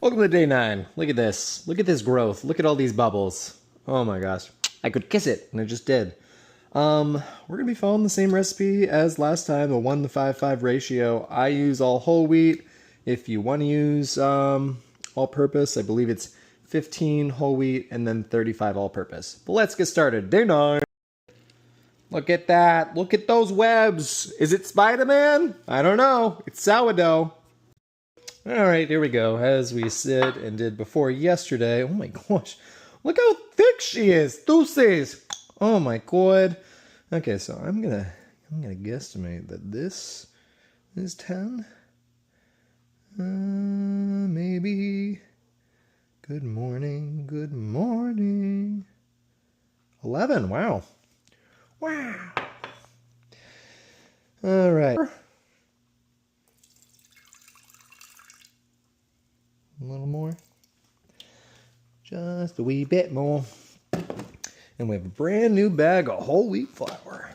Welcome to day 9. Look at this. Look at this growth. Look at all these bubbles. Oh my gosh. I could kiss it, and I just did. We're going to be following the same recipe as last time, a 1:5:5 ratio. I use all whole wheat. If you want to use all-purpose, I believe it's 15 whole wheat and then 35 all-purpose. But let's get started. Day 9. Look at that. Look at those webs. Is it Spider-Man? I don't know. It's sourdough. Alright, here we go. As we said and did before yesterday. Oh my gosh. Look how thick she is. Deuces. Oh my god. Okay, so I'm gonna guesstimate that this is 10. Maybe. Good morning. Good morning. 11. Wow. Wow. Alright. A little more. Just a wee bit more. And we have a brand new bag of whole wheat flour.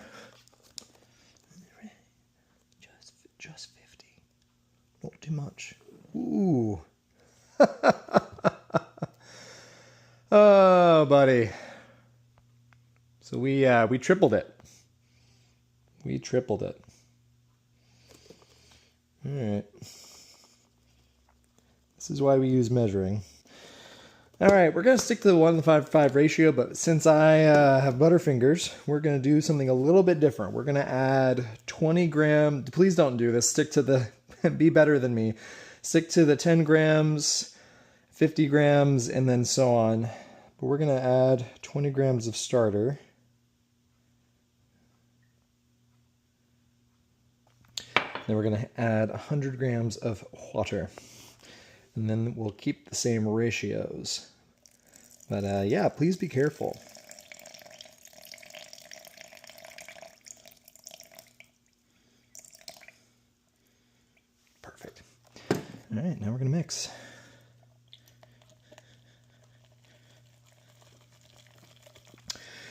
Just 50. Not too much. Ooh. Oh, buddy. So we tripled it. We tripled it. All right. This is why we use measuring. All right, we're going to stick to the 1:5:5 ratio, but since I have butterfingers, we're going to do something a little bit different. We're going to add 20 grams. Please don't do this. Stick to the, be better than me. Stick to the 10 grams, 50 grams, and then so on. But we're going to add 20 grams of starter. Then we're going to add 100 grams of water. And then we'll keep the same ratios. But yeah, please be careful. Perfect. All right, now we're going to mix.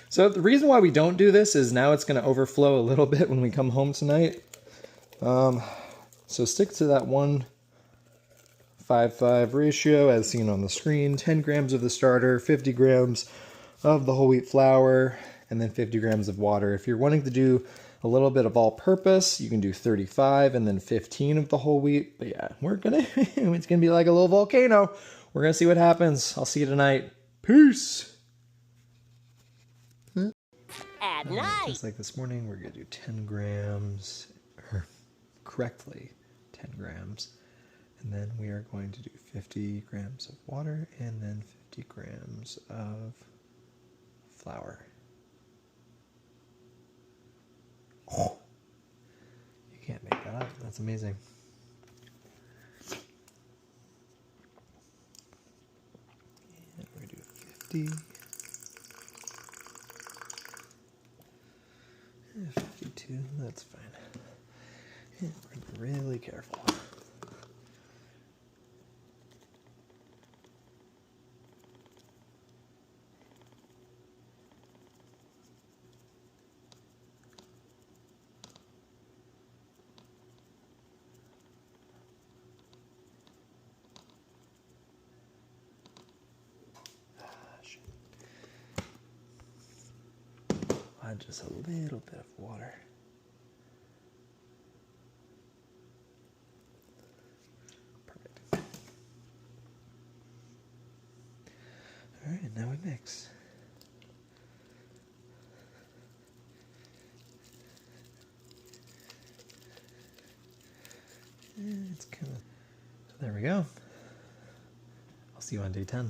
So the reason why we don't do this is now it's going to overflow a little bit when we come home tonight. So stick to that 1:5:5 ratio as seen on the screen. 10 grams of the starter, 50 grams of the whole wheat flour, and then 50 grams of water. If you're wanting to do a little bit of all-purpose, you can do 35 and then 15 of the whole wheat. But yeah, it's gonna be like a little volcano. We're gonna see what happens. I'll see you tonight. Peace. At night. Just like this morning, we're gonna do 10 grams, or correctly 10 grams. And then we are going to do 50 grams of water and then 50 grams of flour. Oh, you can't make that up. That's amazing. And we're going to do 50. 52, that's fine. And we're going to be really careful. Add just a little bit of water. Perfect. All right, now we mix. And it's kind of, so there we go. I'll see you on day 10.